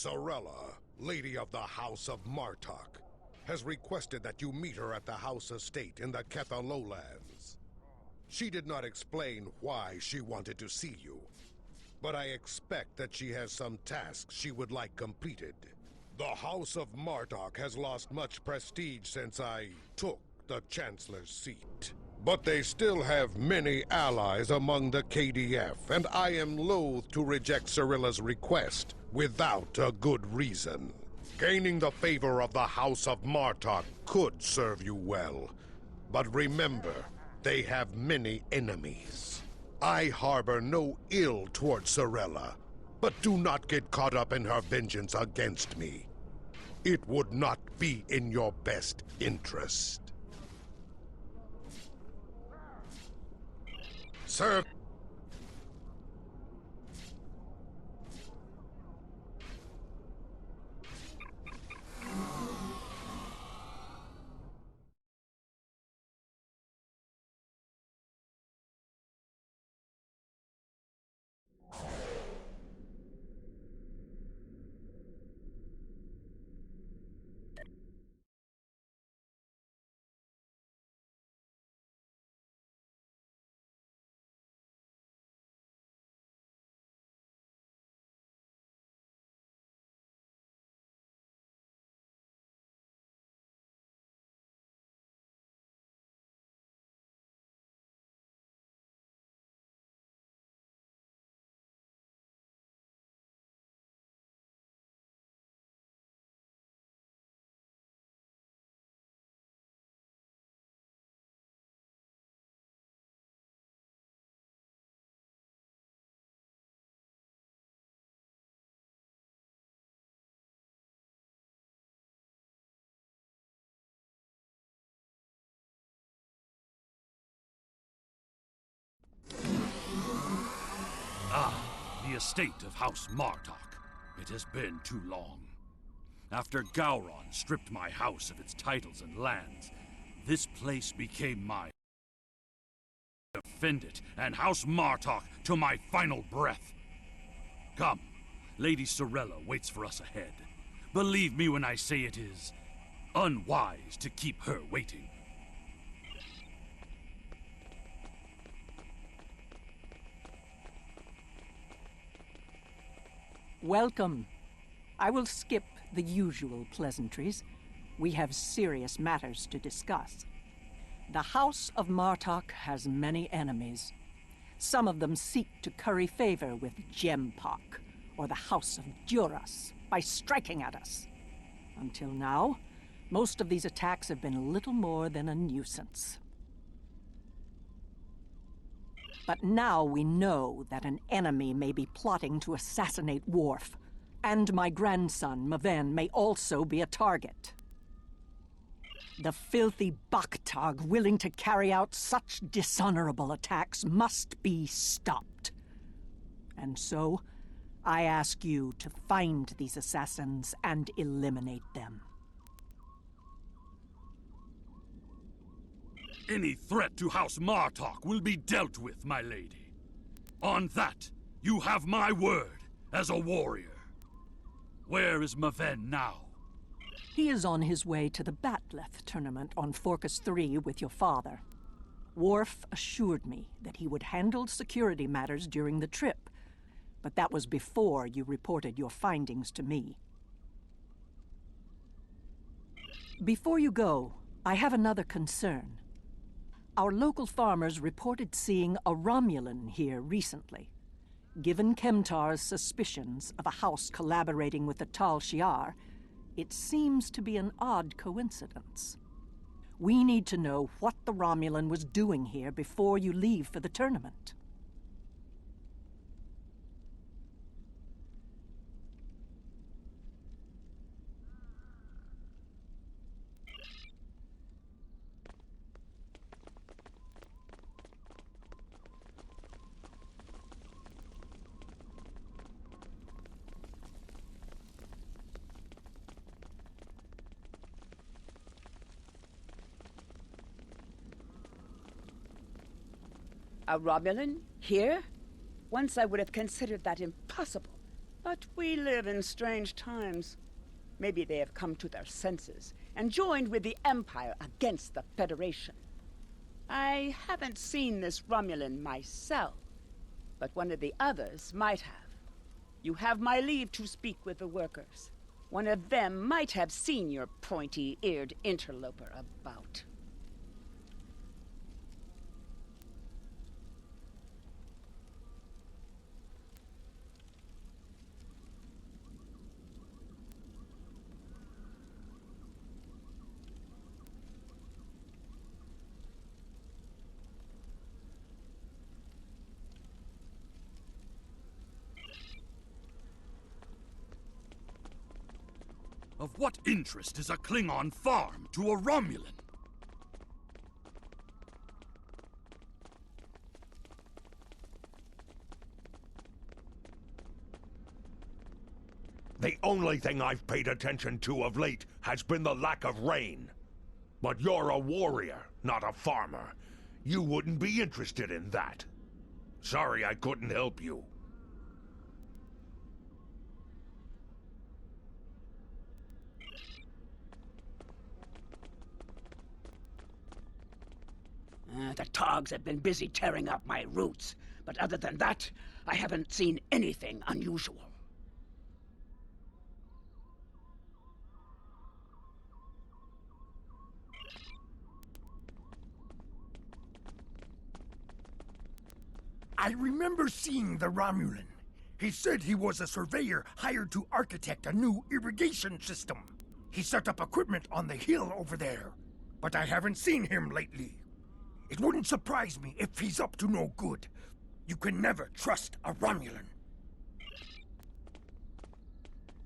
Sorella, Lady of the House of Martok, has requested that you meet her at the House Estate in the Ketha Lowlands. She did not explain why she wanted to see you, but I expect that she has some tasks she would like completed. The House of Martok has lost much prestige since I took the Chancellor's seat. But they still have many allies among the KDF, and I am loath to reject Sorella's request without a good reason. Gaining the favor of the House of Martok could serve you well, but remember, they have many enemies. I harbor no ill towards Sorella, but do not get caught up in her vengeance against me. It would not be in your best interest. Sir. The estate of House Martok. It has been too long. After Gowron stripped my house of its titles and lands, this place became mine. Defend it, and House Martok to my final breath. Come, Lady Sorella waits for us ahead. Believe me when I say it is unwise to keep her waiting. Welcome. I will skip the usual pleasantries. We have serious matters to discuss. The House of Martok has many enemies. Some of them seek to curry favor with Gempok, or the House of Duras, by striking at us. Until now, most of these attacks have been little more than a nuisance. But now we know that an enemy may be plotting to assassinate Worf, and my grandson, Maven, may also be a target. The filthy Baktag willing to carry out such dishonorable attacks must be stopped. And so, I ask you to find these assassins and eliminate them. Any threat to House Martok will be dealt with, my lady. On that, you have my word as a warrior. Where is Maven now? He is on his way to the Batleth tournament on Forcus 3 with your father. Worf assured me that he would handle security matters during the trip, but that was before you reported your findings to me. Before you go, I have another concern. Our local farmers reported seeing a Romulan here recently. Given Kemtar's suspicions of a house collaborating with the Tal Shiar, it seems to be an odd coincidence. We need to know what the Romulan was doing here before you leave for the tournament. A Romulan? Here? Once I would have considered that impossible. But we live in strange times. Maybe they have come to their senses and joined with the Empire against the Federation. I haven't seen this Romulan myself, but one of the others might have. You have my leave to speak with the workers. One of them might have seen your pointy-eared interloper about. Of what interest is a Klingon farm to a Romulan? The only thing I've paid attention to of late has been the lack of rain. But you're a warrior, not a farmer. You wouldn't be interested in that. Sorry I couldn't help you. The Togs have been busy tearing up my roots, but other than that, I haven't seen anything unusual. I remember seeing the Romulan. He said he was a surveyor hired to architect a new irrigation system. He set up equipment on the hill over there, but I haven't seen him lately. It wouldn't surprise me if he's up to no good. You can never trust a Romulan.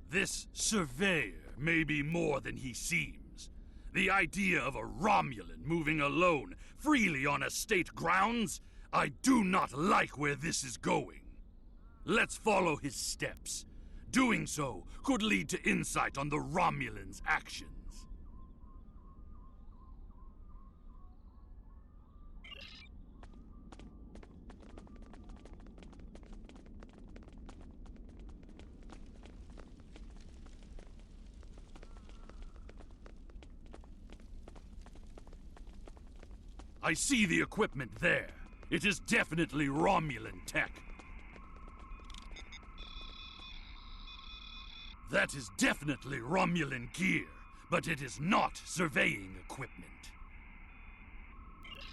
This surveyor may be more than he seems. The idea of a Romulan moving alone, freely on estate grounds? I do not like where this is going. Let's follow his steps. Doing so could lead to insight on the Romulan's actions. I see the equipment there. It is definitely Romulan tech. That is definitely Romulan gear, but it is not surveying equipment.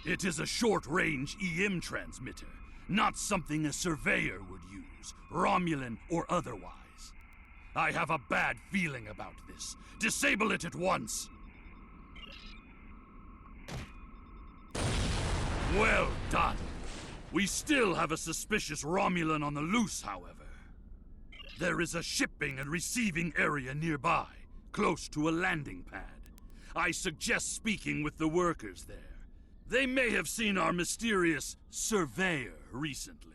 It is a short-range EM transmitter, not something a surveyor would use, Romulan or otherwise. I have a bad feeling about this. Disable it at once. Well done. We still have a suspicious Romulan on the loose, however. There is a shipping and receiving area nearby, close to a landing pad. I suggest speaking with the workers there. They may have seen our mysterious surveyor recently.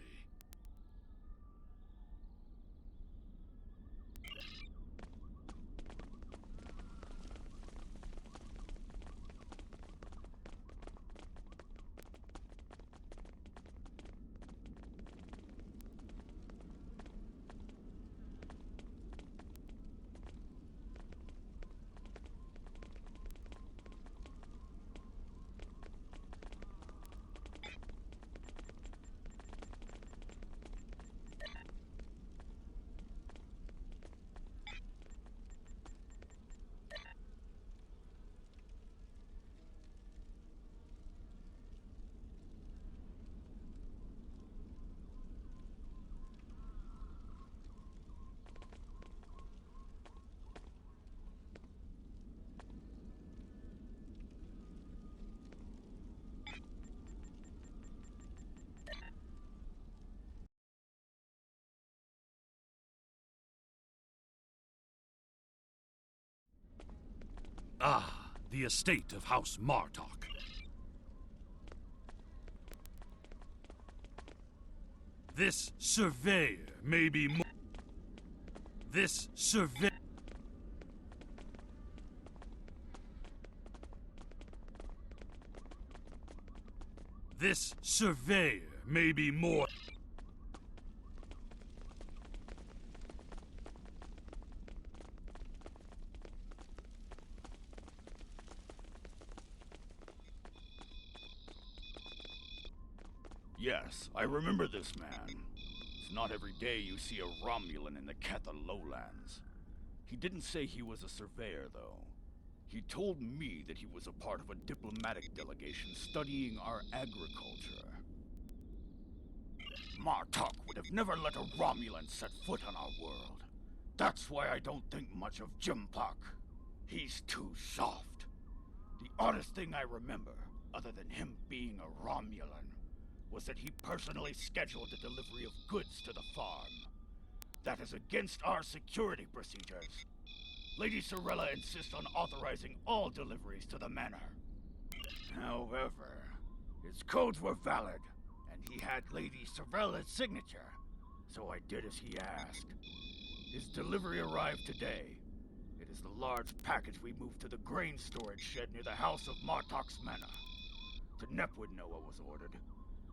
Ah, the estate of House Martok. This surveyor may be more... This surveyor... This surveyor may be more... Yes, I remember this man. It's not every day you see a Romulan in the Ketha lowlands. He didn't say he was a surveyor, though. He told me that he was a part of a diplomatic delegation studying our agriculture. Martok would have never let a Romulan set foot on our world. That's why I don't think much of Jimpak. He's too soft. The oddest thing I remember, other than him being a Romulan, was that he personally scheduled the delivery of goods to the farm. That is against our security procedures. Lady Sorella insists on authorizing all deliveries to the manor. However, his codes were valid, and he had Lady Sorella's signature, so I did as he asked. His delivery arrived today. It is the large package we moved to the grain storage shed near the house of Martok's manor. Tenep would know what was ordered.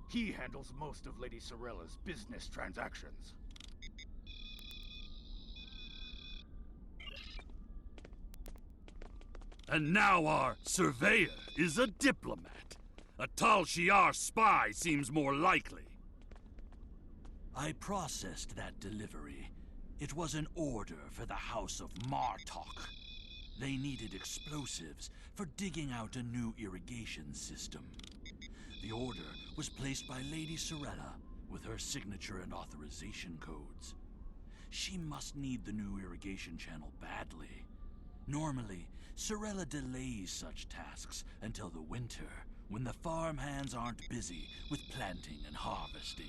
He handles most of Lady Sorella's business transactions. And now our surveyor is a diplomat. A Tal Shiar spy seems more likely. I processed that delivery. It was an order for the House of Martok. They needed explosives for digging out a new irrigation system. The order was placed by Lady Sorella with her signature and authorization codes. She must need the new irrigation channel badly. Normally, Sorella delays such tasks until the winter, when the farm hands aren't busy with planting and harvesting.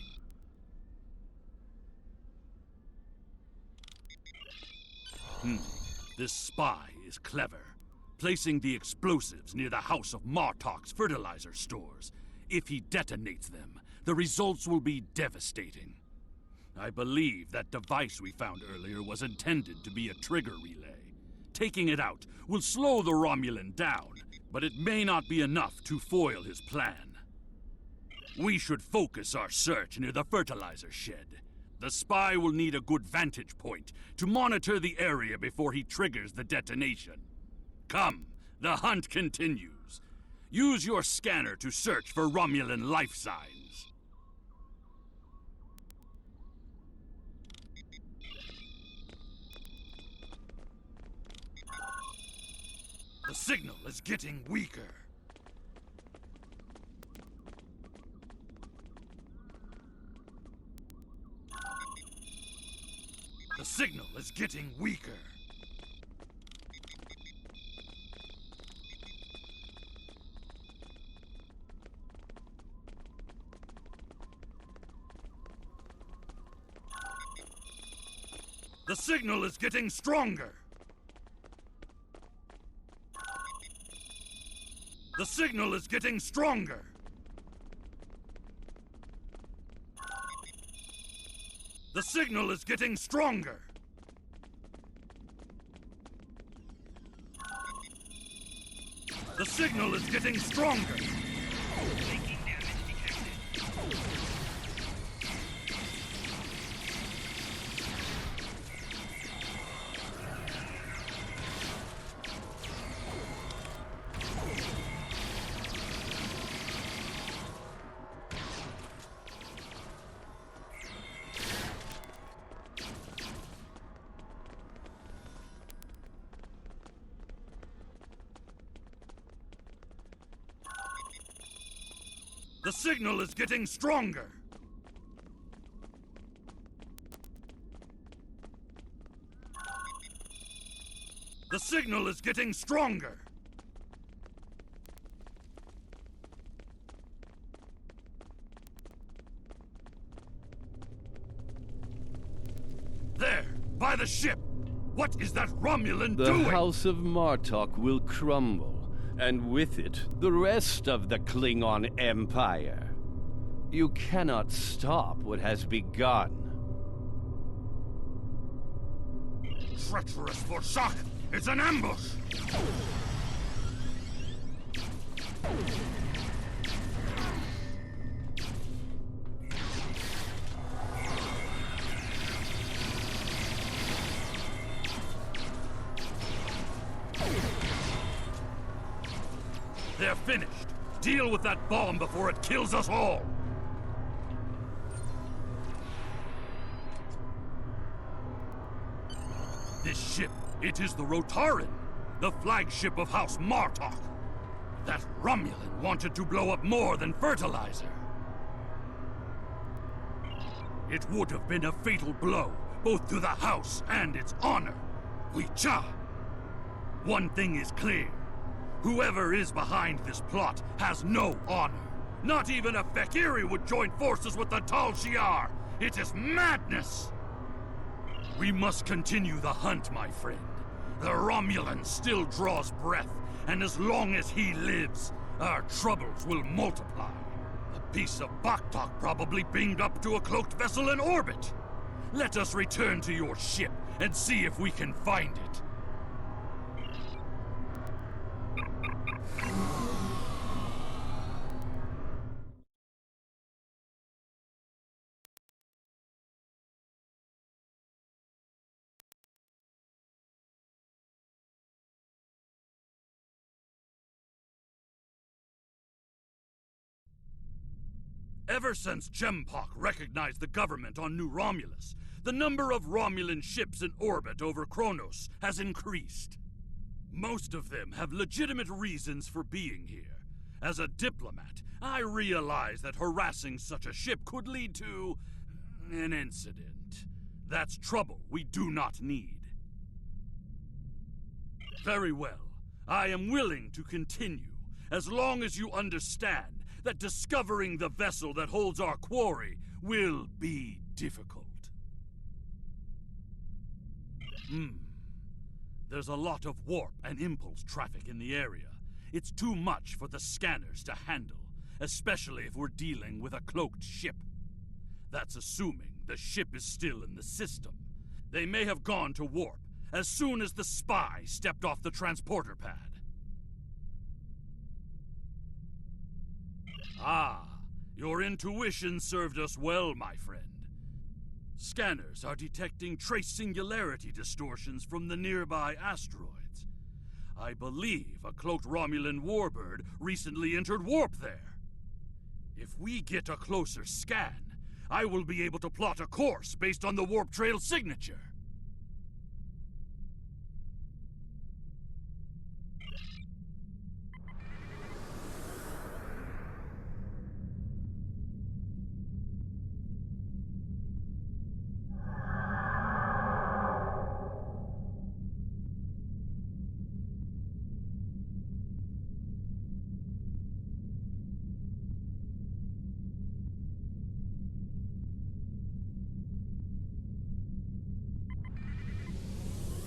This spy is clever, placing the explosives near the House of Martok's fertilizer stores. If he detonates them, the results will be devastating. I believe that device we found earlier was intended to be a trigger relay. Taking it out will slow the Romulan down, but it may not be enough to foil his plan. We should focus our search near the fertilizer shed. The spy will need a good vantage point to monitor the area before he triggers the detonation. Come, the hunt continues. Use your scanner to search for Romulan life signs. The signal is getting weaker. The signal is getting weaker. The signal is getting stronger. The signal is getting stronger. The signal is getting stronger. The signal is getting stronger. The signal is getting stronger. The signal is getting stronger. There, by the ship. What is that Romulan doing? The House of Martok will crumble. And with it, the rest of the Klingon Empire. You cannot stop what has begun. Treacherous Vorsak! It's an ambush! They're finished. Deal with that bomb before it kills us all. This ship, it is the Rotaran, the flagship of House Martok. That Romulan wanted to blow up more than fertilizer. It would have been a fatal blow, both to the House and its honor. Weecha! One thing is clear. Whoever is behind this plot has no honor. Not even a Fekiri would join forces with the Tal Shiar. It is madness! We must continue the hunt, my friend. The Romulan still draws breath, and as long as he lives, our troubles will multiply. A piece of Baktok probably beamed up to a cloaked vessel in orbit. Let us return to your ship and see if we can find it. Ever since Jempok recognized the government on New Romulus, the number of Romulan ships in orbit over Kronos has increased. Most of them have legitimate reasons for being here. As a diplomat, I realize that harassing such a ship could lead to an incident. That's trouble we do not need. Very well. I am willing to continue, as long as you understand that discovering the vessel that holds our quarry will be difficult. There's a lot of warp and impulse traffic in the area. It's too much for the scanners to handle, especially if we're dealing with a cloaked ship. That's assuming the ship is still in the system. They may have gone to warp as soon as the spy stepped off the transporter pad. Ah, your intuition served us well, my friend. Scanners are detecting trace singularity distortions from the nearby asteroids. I believe a cloaked Romulan warbird recently entered warp there. If we get a closer scan, I will be able to plot a course based on the warp trail signature.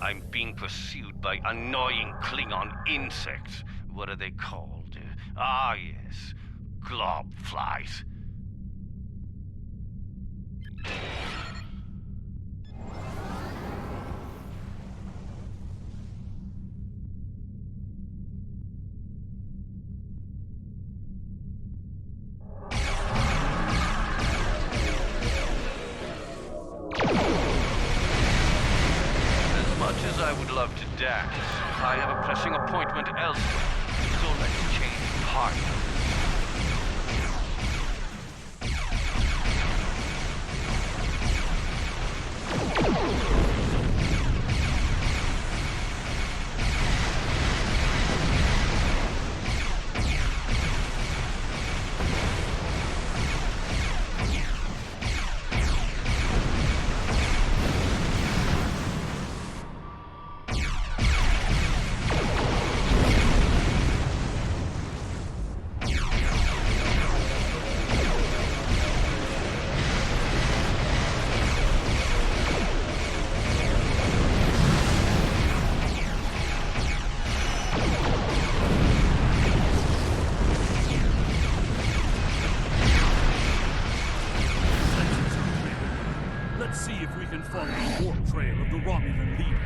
I'm being pursued by annoying Klingon insects. What are they called? Yes, glob flies. I would love to dance. I have a pressing appointment elsewhere, so let's change partners. Let's see if we can follow the warp trail of the Romulan leader.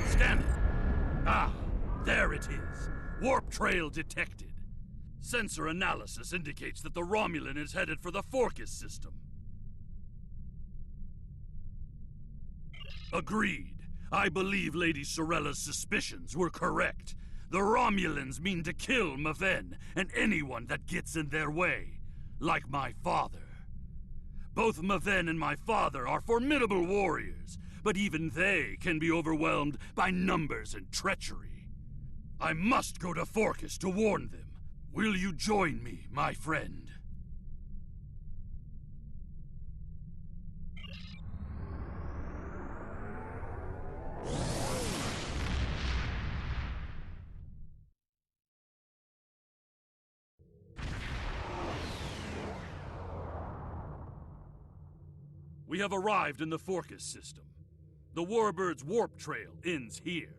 Scan it. Ah, there it is. Warp trail detected. Sensor analysis indicates that the Romulan is headed for the Forcus system. Agreed. I believe Lady Sorella's suspicions were correct. The Romulans mean to kill Maven and anyone that gets in their way, like my father. Both Maven and my father are formidable warriors, but even they can be overwhelmed by numbers and treachery. I must go to Forcas to warn them. Will you join me, my friend? We have arrived in the Forcas system. The Warbird's warp trail ends here.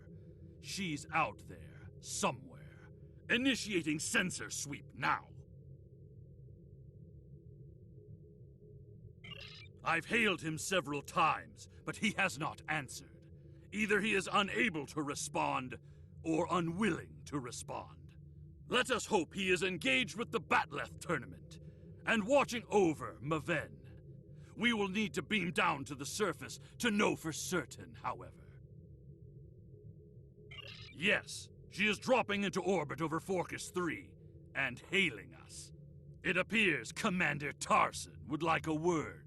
She's out there, somewhere. Initiating sensor sweep now. I've hailed him several times, but he has not answered. Either he is unable to respond, or unwilling to respond. Let us hope he is engaged with the Batleth tournament, and watching over Maven. We will need to beam down to the surface to know for certain, however. Yes, she is dropping into orbit over Forcas 3, and hailing us. It appears Commander Tarson would like a word.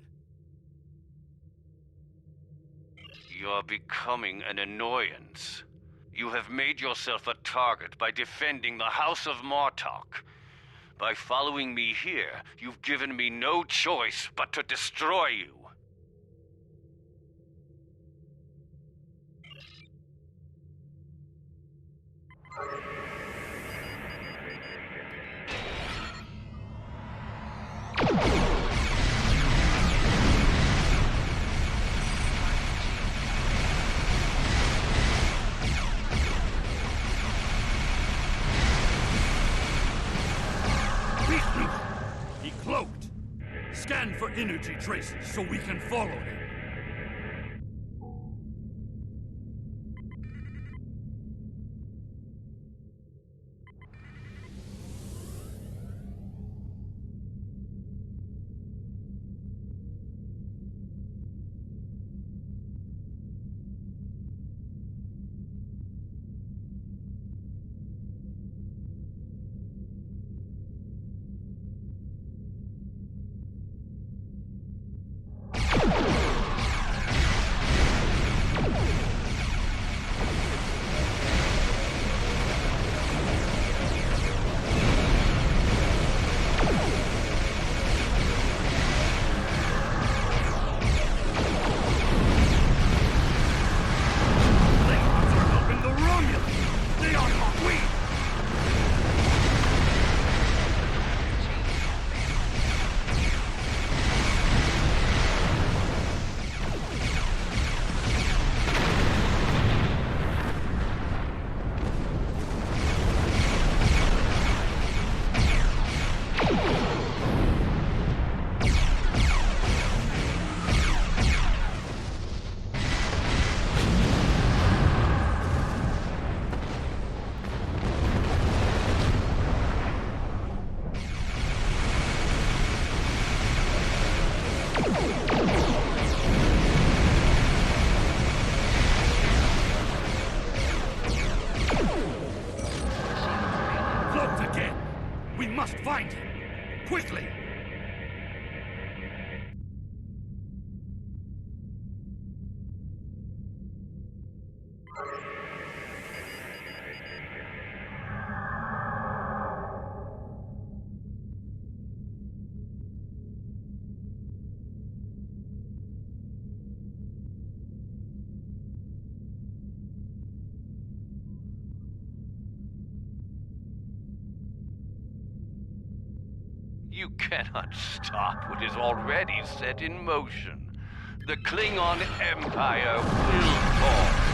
You're becoming an annoyance. You have made yourself a target by defending the House of Martok. By following me here, you've given me no choice but to destroy you. He cloaked. Scan for energy traces so we can follow him. Find him! Quickly! You cannot stop what is already set in motion. The Klingon Empire will fall.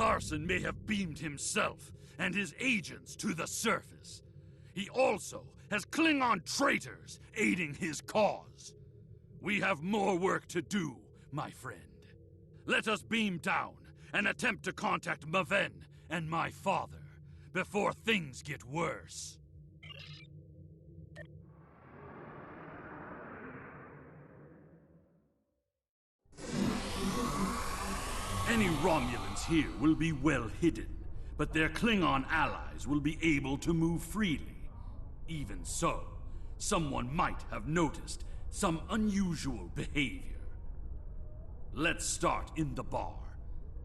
Tarson may have beamed himself and his agents to the surface. He also has Klingon traitors aiding his cause. We have more work to do, my friend. Let us beam down and attempt to contact Maven and my father before things get worse. Any Romulans here will be well hidden, but their Klingon allies will be able to move freely. Even so, someone might have noticed some unusual behavior. Let's start in the bar.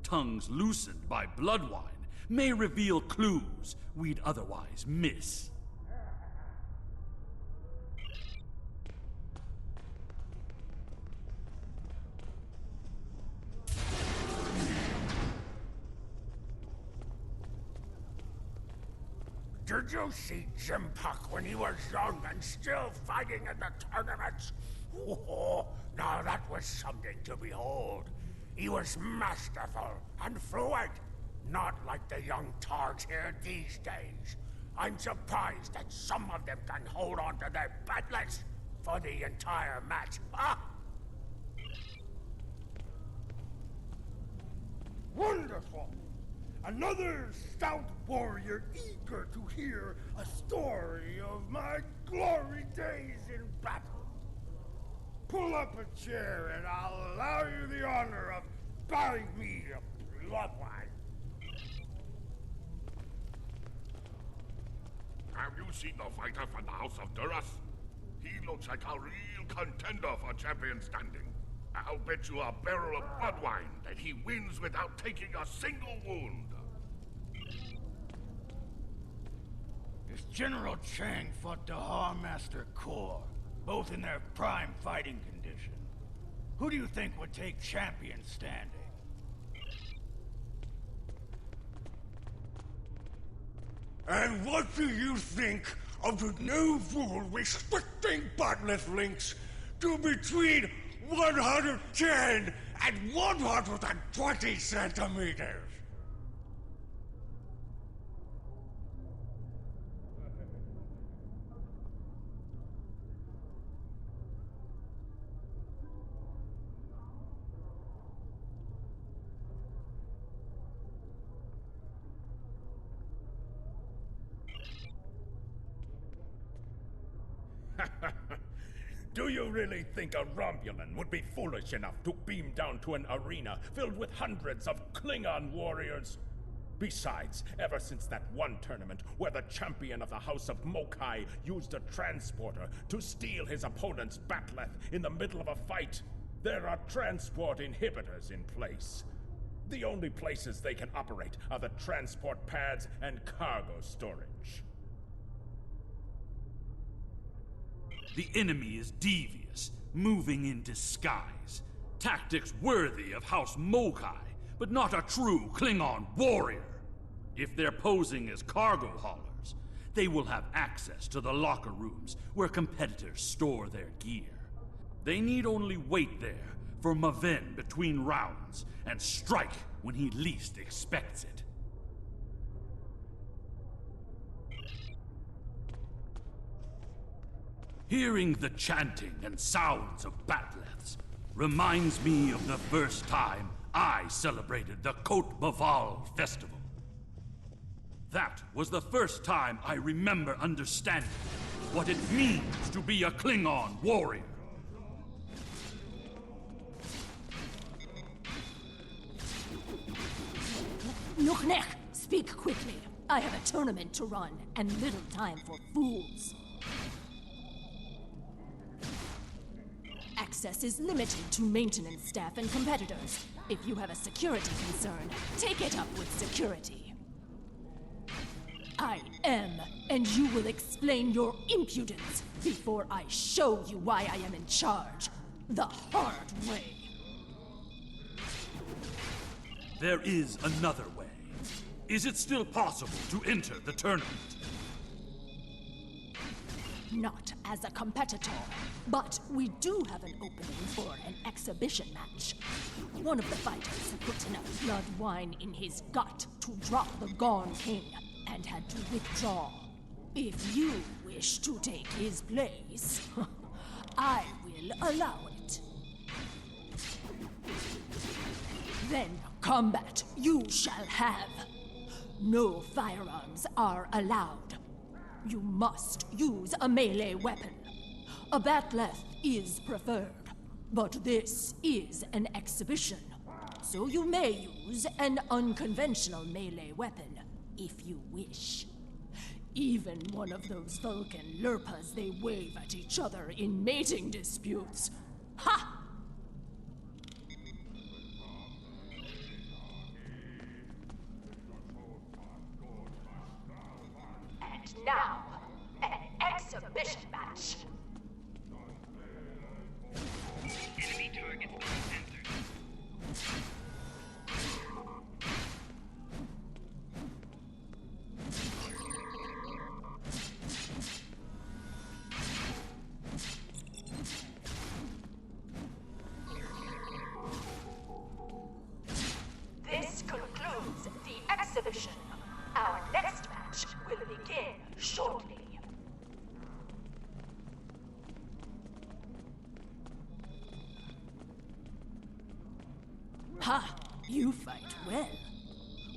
Tongues loosened by blood wine may reveal clues we'd otherwise miss. Did you see Jim Puck when he was young and still fighting in the tournaments? Oh, now that was something to behold. He was masterful and fluent, not like the young targs here these days. I'm surprised that some of them can hold on to their batlets for the entire match. Ah! Wonderful! Another stout warrior eager to hear a story of my glory days in battle. Pull up a chair and I'll allow you the honor of bowing me a bloodline. Have you seen the fighter from the House of Duras? He looks like a real contender for champion standing. I'll bet you a barrel of blood wine that he wins without taking a single wound. This General Chang fought the Harmaster Corps, both in their prime fighting condition. Who do you think would take champion standing? And what do you think of the new rule restricting botnet links to between 110 and 120 centimeters? Do you really think a Romulan would be foolish enough to beam down to an arena filled with hundreds of Klingon warriors? Besides, ever since that one tournament where the champion of the House of Mokai used a transporter to steal his opponent's batleth in the middle of a fight, there are transport inhibitors in place. The only places they can operate are the transport pads and cargo storage. The enemy is devious, moving in disguise. Tactics worthy of House Mokai, but not a true Klingon warrior. If they're posing as cargo haulers, they will have access to the locker rooms where competitors store their gear. They need only wait there for Maven between rounds and strike when he least expects it. Hearing the chanting and sounds of batleths reminds me of the first time I celebrated the Cote Baval festival. That was the first time I remember understanding what it means to be a Klingon warrior. Nuchnech, speak quickly. I have a tournament to run and little time for fools. Access is limited to maintenance staff and competitors. If you have a security concern, take it up with security. I am, and you will explain your impudence before I show you why I am in charge. The hard way. There is another way. Is it still possible to enter the tournament? Not as a competitor, but we do have an opening for an exhibition match. One of the fighters put enough blood wine in his gut to drop the Gone King and had to withdraw. If you wish to take his place, I will allow it. Then combat you shall have. No firearms are allowed. You must use a melee weapon. A bat'leth is preferred, but this is an exhibition, so you may use an unconventional melee weapon if you wish. Even one of those Vulcan lurpas they wave at each other in mating disputes. Ha! And now, an exhibition match. Enemy targets censored. This concludes the exhibition. Our next match will begin shortly. Ha! You fight well.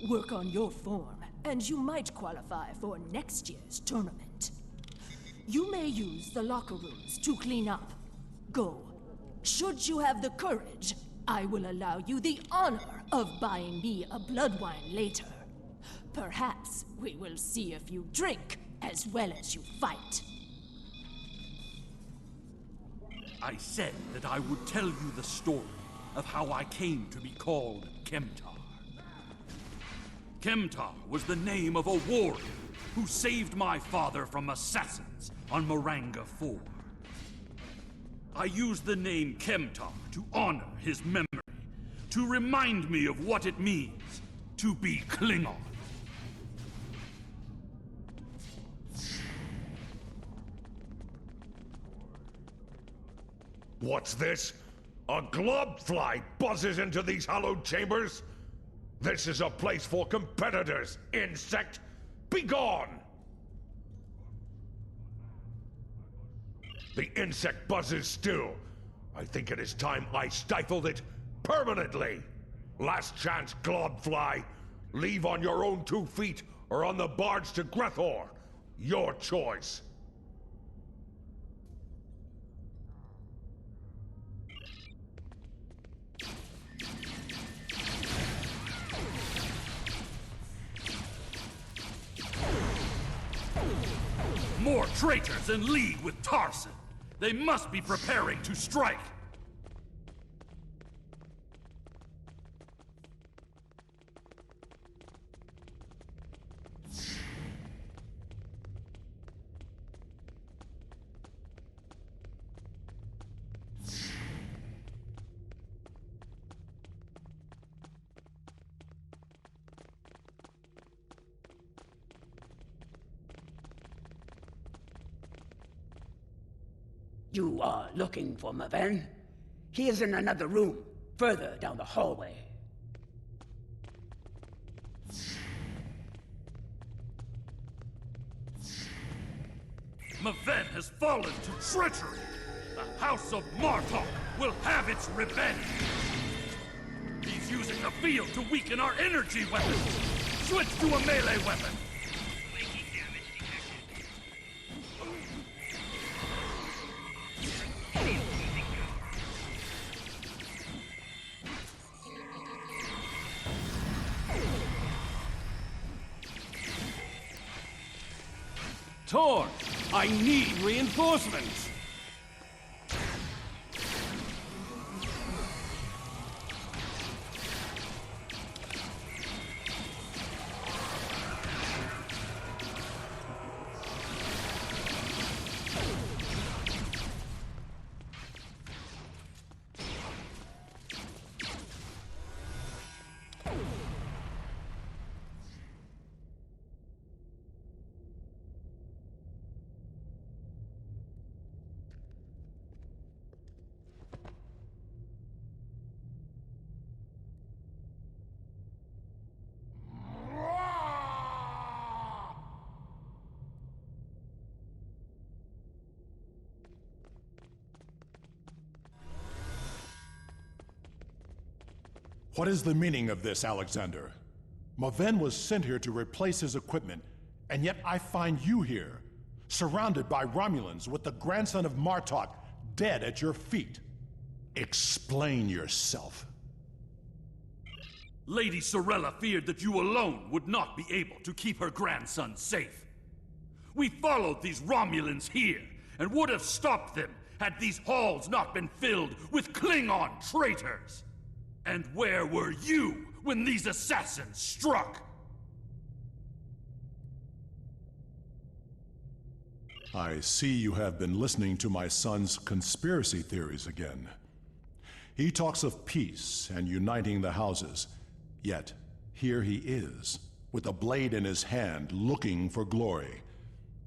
Work on your form, and you might qualify for next year's tournament. You may use the locker rooms to clean up. Go. Should you have the courage, I will allow you the honor of buying me a blood wine later. Perhaps we will see if you drink as well as you fight. I said that I would tell you the story of how I came to be called Kemtar. Kemtar was the name of a warrior who saved my father from assassins on Maranga 4. I used the name Kemtar to honor his memory, to remind me of what it means to be Klingon. What's this? A globfly buzzes into these hallowed chambers? This is a place for competitors, insect! Begone! The insect buzzes still. I think it is time I stifled it permanently. Last chance, globfly. Leave on your own 2 feet or on the barge to Grethor. Your choice. More traitors in league with Tarson. They must be preparing to strike. You are looking for Maven? He is in another room, further down the hallway. Maven has fallen to treachery. The House of Martok will have its revenge. He's using the field to weaken our energy weapons. Switch to a melee weapon. Flaking damage detected. Shield losing power. Tor, I need reinforcements! What is the meaning of this, Alexander? Maven was sent here to replace his equipment, and yet I find you here, surrounded by Romulans with the grandson of Martok dead at your feet. Explain yourself. Lady Sorella feared that you alone would not be able to keep her grandson safe. We followed these Romulans here, and would have stopped them had these halls not been filled with Klingon traitors. And where were you when these assassins struck? I see you have been listening to my son's conspiracy theories again. He talks of peace and uniting the houses, yet here he is, with a blade in his hand, looking for glory.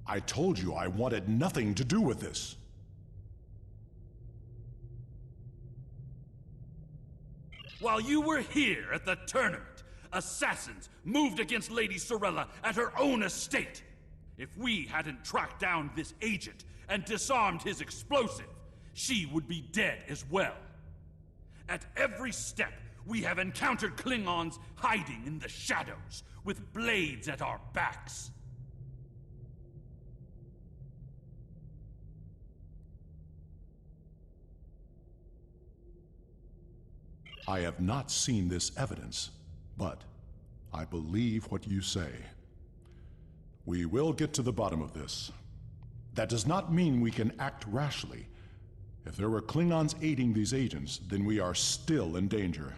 I told you I wanted nothing to do with this. While you were here at the tournament, assassins moved against Lady Sorella at her own estate. If we hadn't tracked down this agent and disarmed his explosive, she would be dead as well. At every step, we have encountered Klingons hiding in the shadows, with blades at our backs. I have not seen this evidence, but I believe what you say. We will get to the bottom of this. That does not mean we can act rashly. If there were Klingons aiding these agents, then we are still in danger.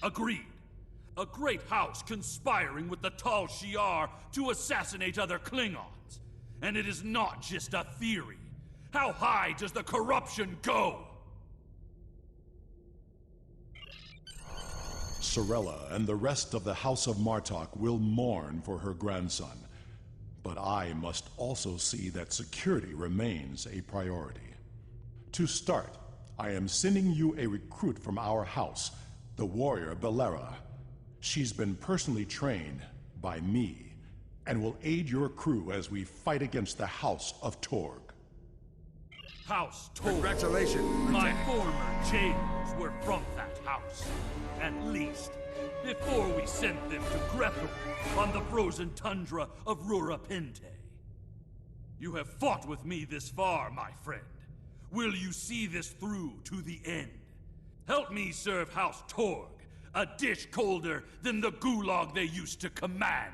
Agreed. A great house conspiring with the Tal Shiar to assassinate other Klingons. And it is not just a theory. How high does the corruption go? Sorella and the rest of the House of Martok will mourn for her grandson. But I must also see that security remains a priority. To start, I am sending you a recruit from our house, the warrior Belera. She's been personally trained by me, and will aid your crew as we fight against the House of Torg. House Torg. Congratulations, My former jailers were from that house. At least, before we sent them to Grethel on the frozen tundra of Rurapente. You have fought with me this far, my friend. Will you see this through to the end? Help me serve House Torg, a dish colder than the gulag they used to command.